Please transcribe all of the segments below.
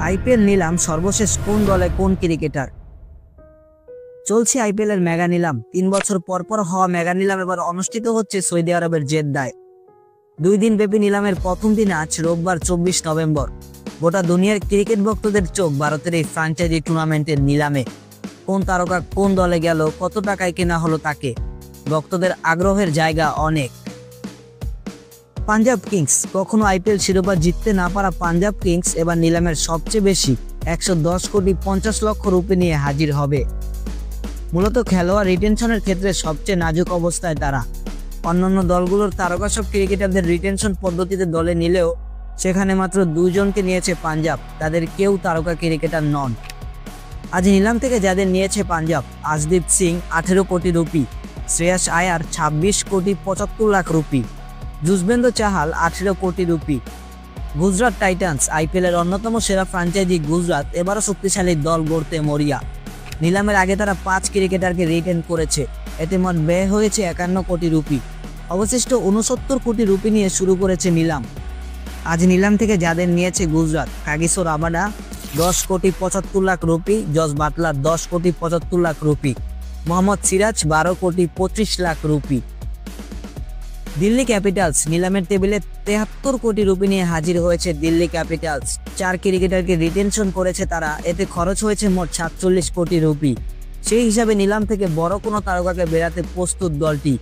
IPL নিলাম সর্বশেষ কোন দলে কোন ক্রিকেটার? চলছে আইপিএল এর মেগা নিলাম। 3 বছর পর পর হওয়া মেগা নিলাম এবার অনুষ্ঠিত হচ্ছে সৌদি আরবের জেদ্দায়। 2 দিন ব্যাপী নিলামের প্রথম দিন আজ রোববার 24 নভেম্বর। গোটা দুনিয়ার ক্রিকেট ভক্তদের চোখ ভারতের এই ফ্র্যাঞ্চাইজি টুর্নামেন্টের নিলামে। কোন তারকা কোন দলে গেল, কত টাকায় কেনা হলো তাকে, ভক্তদের আগ্রহের জায়গা অনেক। পাঞ্জাব কিংস। কখনো আইপিএল শিরোপা জিততে না পারা পাঞ্জাব কিংস এবার নিলামের সবচেয়ে বেশি 110 কোটি 50 লক্ষ রুপি নিয়ে হাজির হবে। মূলত খেলোয়াড় রিটেনশনের ক্ষেত্রে সবচেয়ে নাজুক অবস্থায় তারা। অন্যান্য দলগুলোর তারকা সব ক্রিকেটারদের রিটেনশন পদ্ধতিতে দলে নিলেও সেখানে মাত্র 2 জনকে নিয়েছে পাঞ্জাব, তাদের কেউ তারকা ক্রিকেটার নন। আজ নিলাম থেকে যাদের নিয়েছে পাঞ্জাব: আশদীপ সিং 18 কোটি রুপি, শ্রেয়াস আয়ার 26 কোটি 75 লাখ রুপি, যুজবেন্দ্র চাহাল 18 কোটি রুপি। গুজরাট টাইটান্স। আইপিএল এর অন্যতম সেরা ফ্র্যাঞ্চাইজি গুজরাট এবারও শক্তিশালী দল গড়তে মরিয়া। নিলামের আগে তারা 5 ক্রিকেটারকে রিটেন করেছে, এতে মোট ব্যয় হয়েছে 51 কোটি রুপি। অবশিষ্ট 69 কোটি রুপি নিয়ে শুরু করেছে নিলাম। আজ নিলাম থেকে যাদের নিয়েছে গুজরাট: কাগিসো রাবাডা 10 কোটি 75 লাখ রুপি, জস বাটলার 10 কোটি 75 লাখ রুপি, মোহাম্মদ সিরাজ 12 কোটি 25 লাখ রুপি। দিল্লি ক্যাপিটালস। নিলামের টেবিলে 73 কোটি রুপি নিয়ে হাজির হয়েছে দিল্লি ক্যাপিটালস। 4 ক্রিকেটারকে রিটেনশন করেছে তারা, এতে খরচ হয়েছে মোট 47 কোটি রুপি। সেই হিসাবে নিলাম থেকে বড় কোনো তারকাকে বেরাতে প্রস্তুত দলটি।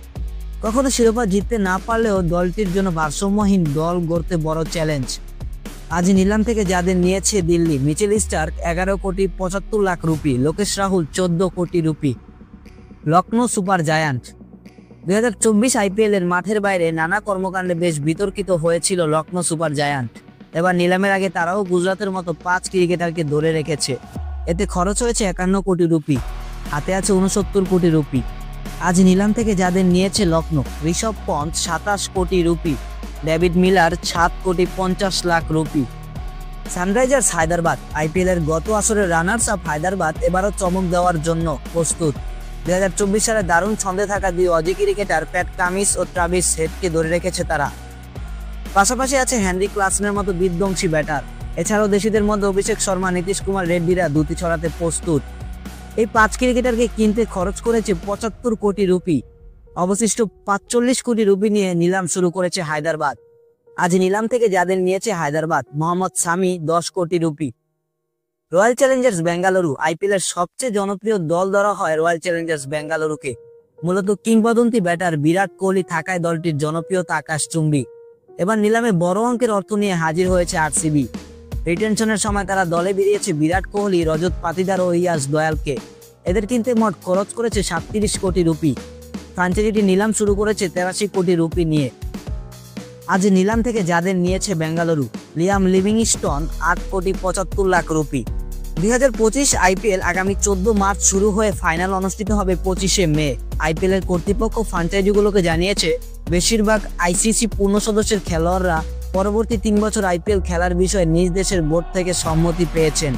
কখনো শিরোপা জিততে না পারলেও দলটির জন্য ভারসাম্যহীন দল গড়তে বড় চ্যালেঞ্জ। আজ নিলাম থেকে যাদের নিয়েছে দিল্লি: মিচেল স্টার্ক 11 কোটি 75 লাখ রুপি, লোকেশ রাহুল 14 কোটি rupee. Lucknow super giant. 2024 IPL এর মাঠের বাইরে নানা কর্মকাণ্ডে বেশ বিতর্কিত হয়েছিল লখনৌ সুপার জায়ান্ট। এবার নিলামের আগে তারাও গুজরাটের মতো 5 ক্রিকেটারকে ধরে রেখেছে, এতে খরচ হয়েছে 51 কোটি রুপি, হাতে আছে 69 কোটি রুপি। আজ নিলাম থেকে যাদের নিয়েছে লখনৌ: ঋষভ পন্থ 27 কোটি রুপি, ডেভিড মিলার 7 কোটি 50 lakh rupee. Sunrisers Hyderabad. IPL এর গত আসরের রানার্স আপ হায়দ্রাবাদ এবারও চমক দেওয়ার জন্য প্রস্তুত। 2024 সালে দারুণ ছন্দে থাকা 2 অজি ক্রিকেটার প্যাট কামিন্স ও ট্রাভিস হেডকে ধরে রেখেছে তারা। পাশাপাশি আছে হেনরি ক্লাসনের মতো বিধ্বংসী ব্যাটার। এছাড়াও দেশিদের মধ্যে অভিষেক শর্মা, নীতিশ কুমার রেড্ডিরা দুটি ছড়াতে প্রস্তুত। এই 5 ক্রিকেটারকে কিনতে খরচ করেছে 75 কোটি রুপি। অবশিষ্ট 45 কোটি রুপি নিয়ে নিলাম শুরু করেছে হায়দ্রাবাদ। আজ নিলাম থেকে যাদের নিয়েছে হায়দ্রাবাদ: মোহাম্মদ শামি 10 কোটি rupee. Royal Challengers Bengaluru. IPL এর সবচেয়ে জনপ্রিয় দল ধরা হয় রয়্যাল চ্যালেঞ্জার্স বেঙ্গালুরুকে। মূলত কিংবদন্তি ব্যাটার বিরাট কোহলি থাকায় দলটির জনপ্রিয়তা আকাশচুম্বী। এবার নিলামে বড় অঙ্কের অর্থ নিয়ে হাজির হয়েছে আরসিবি। রিটেনশনের সময় তারা দলে বেরিয়েছে বিরাট কোহলি, রজত পাতিদার ও ইয়াস দয়ালকে। এদের কিনতে মোট খরচ করেছে 37 কোটি রুপি। ফ্র্যাঞ্চাইজিটি নিলাম শুরু করেছে 83 কোটি রুপি নিয়ে। আজ নিলাম থেকে যাদের নিয়েছে বেঙ্গালুরু: লিয়াম লিভিংস্টোন 8 কোটি 75 লাখ রুপি। 2025 আইপিএল আগামী 14 মার্চ শুরু হয়ে ফাইনাল অনুষ্ঠিত হবে 25 মে। আইপিএল এর কর্তৃপক্ষ ফ্র্যাঞ্চাইজিগুলোকে জানিয়েছে বেশিরভাগ আইসিসি পূর্ণ সদস্যের খেলোয়াড়রা পরবর্তী 3 বছর আইপিএল খেলার বিষয়ে নিজ দেশের বোর্ড থেকে সম্মতি পেয়েছেন।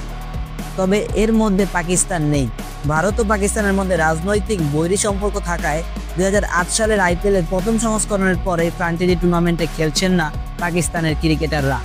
তবে এর মধ্যে পাকিস্তান নেই। ভারত ও পাকিস্তানের মধ্যে রাজনৈতিক বৈরী সম্পর্ক থাকায় 2008 সালের আইপিএল এর প্রথম সংস্করণের পরে ফ্র্যাঞ্চাইজি টুর্নামেন্টে খেলছেন না পাকিস্তানের ক্রিকেটাররা।